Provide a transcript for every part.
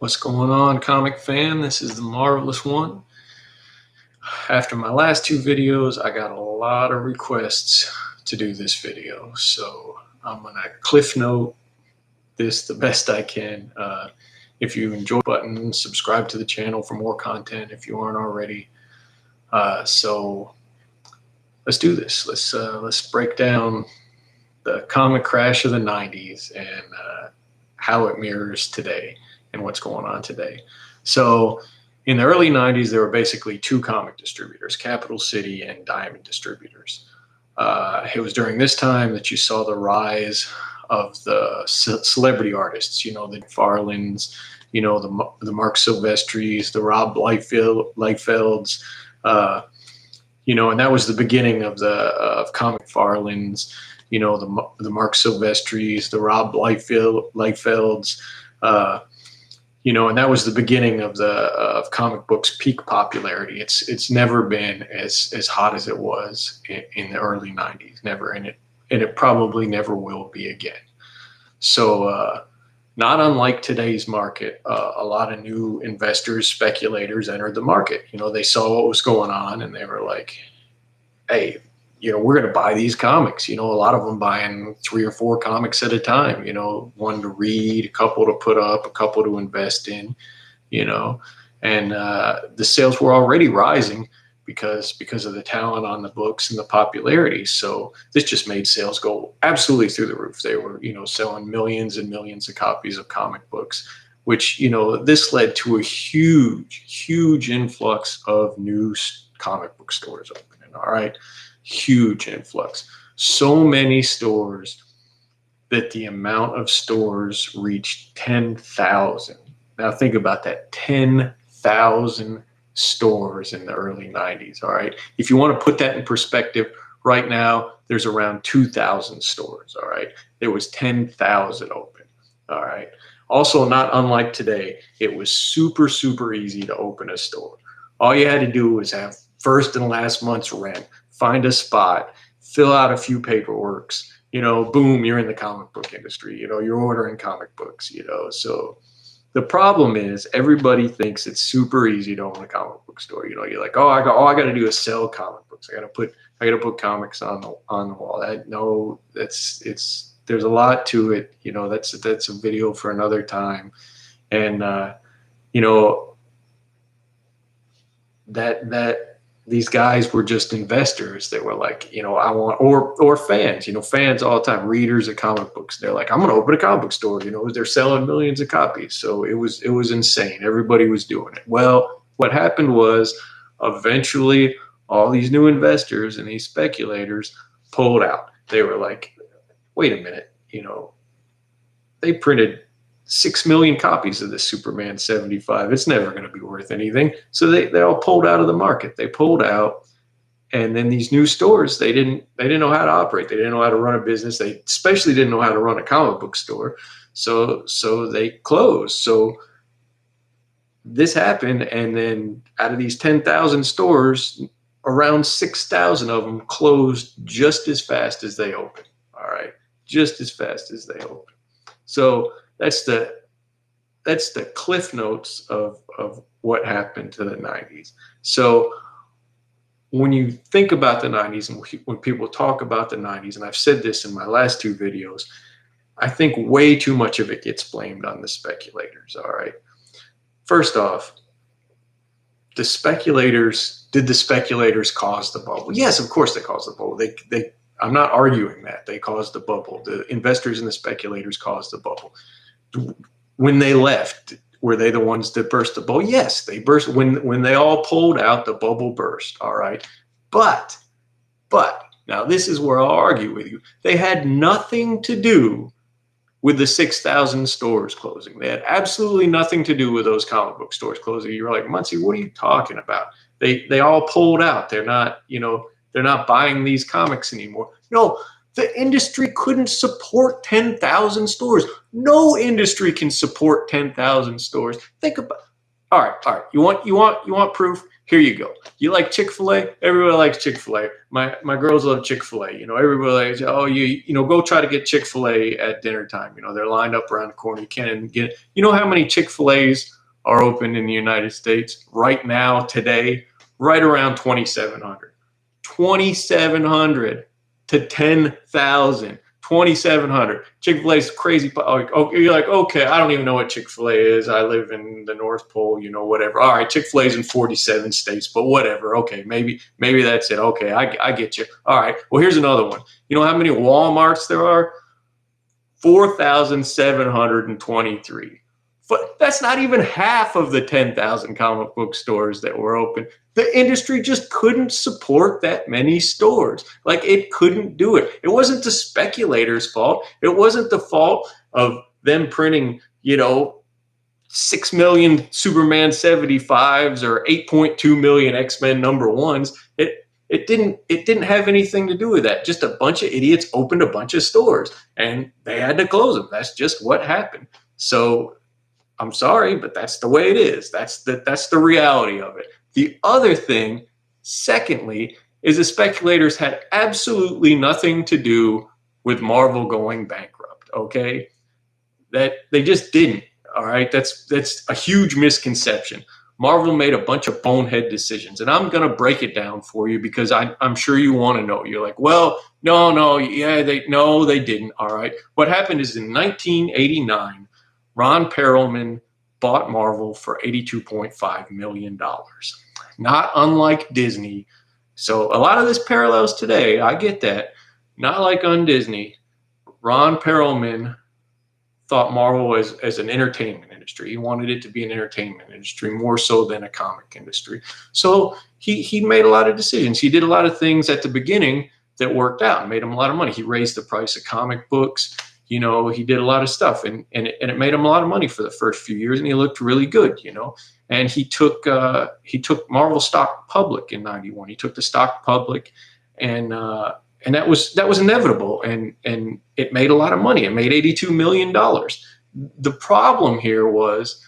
What's going on, comic fan? This is the Marvelous One. After my last two videos, I got a lot of requests to do this video, so I'm gonna cliff note this the best I can. If you enjoy the button, subscribe to the channel for more content if you aren't already. So let's do this. Let's break down the comic crash of the 90s and how it mirrors today and what's going on today. So in the early 90s, there were basically two comic distributors, Capital City and Diamond Distributors. It was during this time that you saw the rise of the celebrity artists, the McFarlanes, the Mark Silvestris, the Rob Liefelds, and that was the beginning of comic Farlands, the Mark Silvestris, the Rob Liefelds, and that was the beginning of comic books peak popularity. It's never been as hot as it was in the early 90s, never, and it probably never will be again. So not unlike today's market, a lot of new investors, speculators entered the market. They saw what was going on and they were like, hey, we're going to buy these comics. A lot of them buying 3 or 4 comics at a time, one to read, a couple to put up, a couple to invest in, and the sales were already rising because of the talent on the books and the popularity. So this just made sales go absolutely through the roof. They were, selling millions and millions of copies of comic books, which, this led to a huge influx of new comic book stores opening. All right. Huge influx. So many stores that the amount of stores reached 10,000. Now think about that, 10,000 stores in the early 90s. All right. If you want to put that in perspective, right now there's around 2,000 stores. All right. There was 10,000 open. All right. Also, not unlike today, it was super easy to open a store. All you had to do was have first and last month's rent, find a spot, fill out a few paperworks, boom, you're in the comic book industry, you're ordering comic books, So the problem is everybody thinks it's super easy to own a comic book store. You're like, all I got to do is sell comic books. I got to put comics on the wall. There's a lot to it. That's a video for another time. And, that these guys were just investors. They were like, I want, or fans, fans all the time, readers of comic books. They're like, I'm going to open a comic book store. They're selling millions of copies. So it was insane. Everybody was doing it. Well, what happened was eventually all these new investors and these speculators pulled out. They were like, wait a minute, they printed 6 million copies of this Superman 75. It's never going to be worth anything. So they all pulled out of the market. They pulled out, and then these new stores, they didn't know how to operate. They didn't know how to run a business. They especially didn't know how to run a comic book store. So they closed. So this happened, and then out of these 10,000 stores, around 6,000 of them closed just as fast as they opened. All right, just as fast as they opened. So that's the cliff notes of what happened to the 90s. So when you think about the 90s and when people talk about the 90s, and I've said this in my last 2 videos, I think way too much of it gets blamed on the speculators. All right. First off, did the speculators cause the bubble? Yes, of course they caused the bubble. I'm not arguing that they caused the bubble. The investors and the speculators caused the bubble. When they left, were they the ones that burst the bubble? Yes, they burst. When they all pulled out, the bubble burst. All right. But now this is where I'll argue with you. They had nothing to do with the 6,000 stores closing. They had absolutely nothing to do with those comic book stores closing. You were like, Muncie, what are you talking about? They all pulled out. They're not buying these comics anymore. No, the industry couldn't support 10,000 stores. No industry can support 10,000 stores. Think about. All right. You want proof? here you go. You like Chick-fil-A? Everybody likes Chick-fil-A. My girls love Chick-fil-A. You know, everybody likes, oh, you know, go try to get Chick-fil-A at dinner time. You know, they're lined up around the corner. You can't even get it. You know how many Chick-fil-A's are open in the United States right now, today? Right around 2,700. 2,700 to 10,000. 2,700. Chick-fil-A's crazy. Oh, you're like, okay, I don't even know what Chick-fil-A is. I live in the North Pole, you know, whatever. All right, Chick-fil-A's in 47 states, but whatever. Okay, maybe that's it. Okay, I get you. All right, well, here's another one. You know how many Walmarts there are? 4,723. But that's not even half of the 10,000 comic book stores that were open. The industry just couldn't support that many stores. Like, it couldn't do it. It wasn't the speculators' fault. It wasn't the fault of them printing, you know, 6 million Superman 75s or 8.2 million X-Men #1s. It didn't have anything to do with that. Just a bunch of idiots opened a bunch of stores and they had to close them. That's just what happened. So I'm sorry, but that's the way it is. That's the reality of it. The other thing, secondly, is the speculators had absolutely nothing to do with Marvel going bankrupt. Okay, that they just didn't. All right, that's a huge misconception. Marvel made a bunch of bonehead decisions, and I'm gonna break it down for you because I'm sure you want to know. You're like, well, no, yeah, they didn't. All right, what happened is in 1989. Ron Perelman bought Marvel for $82.5 million. Not unlike Disney. So a lot of this parallels today. I get that. Not like on Disney. Ron Perelman thought Marvel was as an entertainment industry. He wanted it to be an entertainment industry more so than a comic industry. So he made a lot of decisions. He did a lot of things at the beginning that worked out and made him a lot of money. He raised the price of comic books. You know, he did a lot of stuff, and it made him a lot of money for the first few years, and he looked really good, you know. And he took Marvel stock public in '91. He took the stock public, and that was inevitable, and it made a lot of money. It made $82 million. The problem here was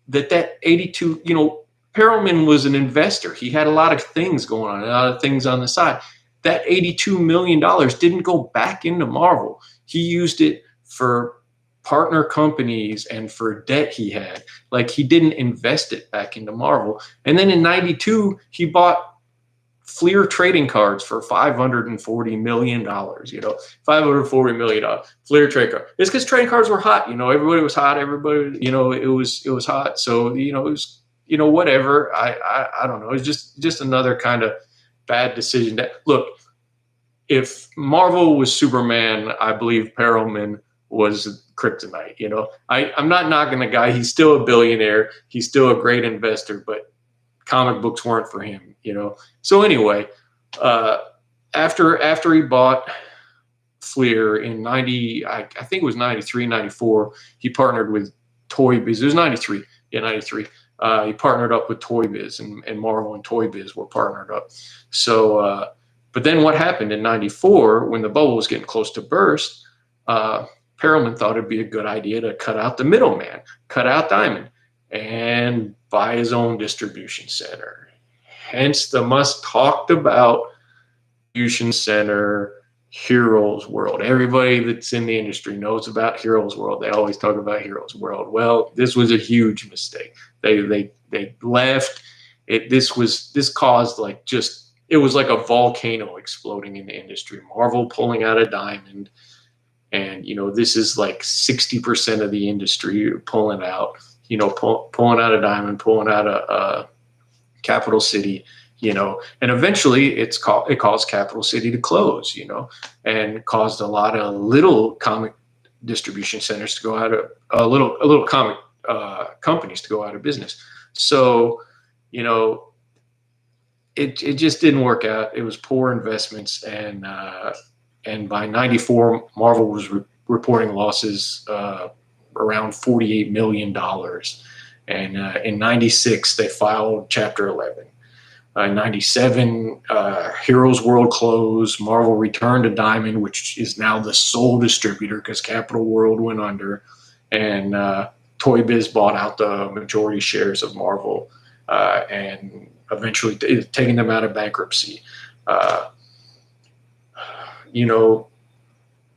that 82, you know, Perelman was an investor. He had a lot of things going on, a lot of things on the side. That $82 million didn't go back into Marvel. He used it for partner companies and for debt he had. Like, he didn't invest it back into Marvel. And then in '92, he bought Fleer trading cards for $540 million, you know, $540 million. Fleer trading card. It's because trading cards were hot. You know, everybody was hot. Everybody, you know, it was hot. So, you know, it was, you know, whatever. I don't know. It's just another kind of bad decision. That, look, if Marvel was Superman, I believe Perelman was kryptonite. You know, I'm not knocking the guy. He's still a billionaire. He's still a great investor, but comic books weren't for him, you know. So anyway, after he bought Fleer in I think it was 93, 94, he partnered with Toy Biz. It was 93. Yeah, 93. He partnered up with Toy Biz, and Marvel and Toy Biz were partnered up. So, but then what happened in '94 when the bubble was getting close to burst? Perelman thought it'd be a good idea to cut out the middleman, cut out Diamond, and buy his own distribution center. Hence the much talked about distribution center, Heroes World. Everybody that's in the industry knows about Heroes World. They always talk about Heroes World. Well, this was a huge mistake. They left. This caused it was like a volcano exploding in the industry. Marvel pulling out of Diamond, and you know, this is like 60% of the industry pulling out. You know, pulling out of Diamond, pulling out of Capital City. You know, and eventually it caused Capital City to close. You know, and caused a lot of little comic distribution centers to go out of little comic companies to go out of business. So, you know, it just didn't work out. It was poor investments, and by '94, Marvel was reporting losses around $48 million, and in '96 they filed Chapter 11. In '97, Heroes World closed. Marvel returned to Diamond, which is now the sole distributor because Capital World went under, and Toy Biz bought out the majority shares of Marvel, and eventually taking them out of bankruptcy. You know,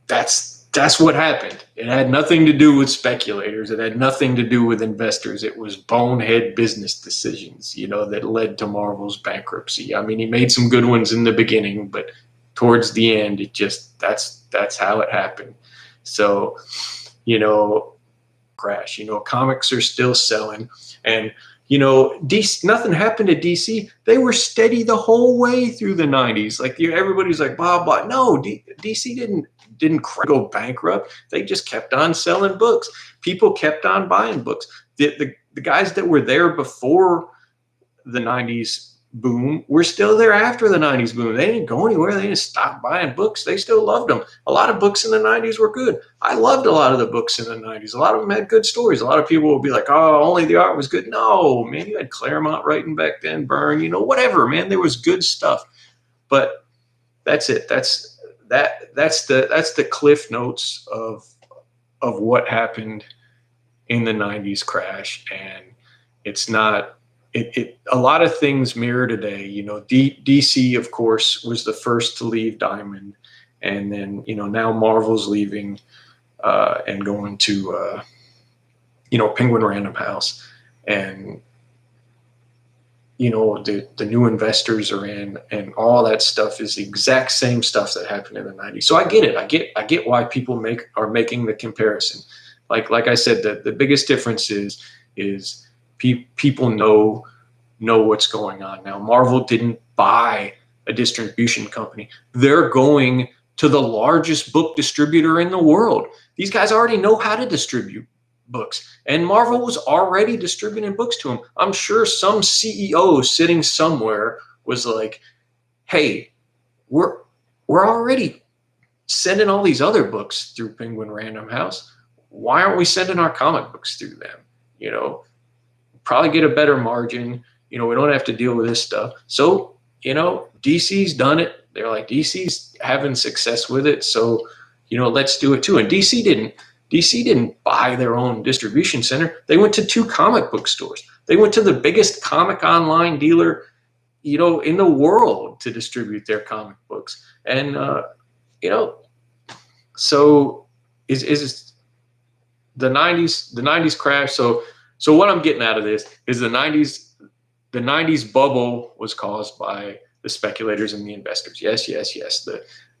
that's what happened. It had nothing to do with speculators. It had nothing to do with investors. It was bonehead business decisions, you know, that led to Marvel's bankruptcy. I mean, he made some good ones in the beginning, but towards the end, it just, that's how it happened. So, you know, crash, you know, comics are still selling, and you know, DC, nothing happened to DC. They were steady the whole way through the 90s. Like everybody's like, blah, blah. No, DC didn't go bankrupt. They just kept on selling books. People kept on buying books. The guys that were there before the 90s boom were still there after the 90s boom. They didn't go anywhere. They didn't stop buying books. They still loved them. A lot of books in the 90s were good. I loved a lot of the books in the 90s. A lot of them had good stories. A lot of people will be like, oh, only the art was good. No, man, you had Claremont writing back then, Byrne, you know, whatever, man. There was good stuff. But that's it. That's the cliff notes of what happened in the 90s crash. And it's not, a lot of things mirror today. You know, DC, of course, was the first to leave Diamond, and then, you know, now Marvel's leaving and going to, you know, Penguin Random House, and you know, the new investors are in, and all that stuff is the exact same stuff that happened in the 90s. So I get it. I get why people are making the comparison. Like I said, the biggest difference is people know what's going on now. Marvel didn't buy a distribution company. They're going to the largest book distributor in the world. These guys already know how to distribute books, and Marvel was already distributing books to them. I'm sure some CEO sitting somewhere was like, hey, we're already sending all these other books through Penguin Random House. Why aren't we sending our comic books through them? You know, probably get a better margin. You know, we don't have to deal with this stuff. So, you know, DC's done it. They're like, DC's having success with it. So, you know, let's do it too. And DC didn't buy their own distribution center. They went to 2 comic book stores. They went to the biggest comic online dealer, you know, in the world to distribute their comic books. And, you know, so is the 90s crash. So what I'm getting out of this is the 90s bubble was caused by the speculators and the investors. Yes.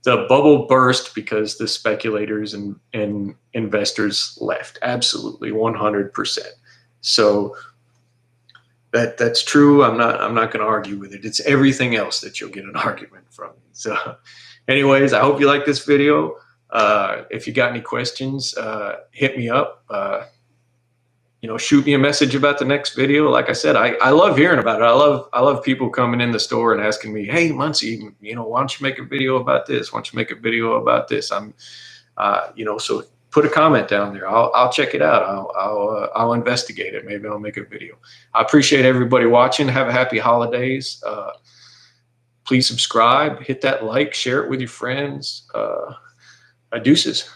The bubble burst because the speculators and investors left. Absolutely, 100%. So that's true. I'm not going to argue with it. It's everything else that you'll get an argument from. So anyways, I hope you like this video. If you got any questions, hit me up. You know, shoot me a message about the next video. Like I said, I love hearing about it. I love people coming in the store and asking me, hey, Muncie, you know, why don't you make a video about this? Why don't you make a video about this? You know, so put a comment down there. I'll check it out. I'll investigate it. Maybe I'll make a video. I appreciate everybody watching. Have a happy holidays. Please subscribe, hit that like, share it with your friends. Deuces.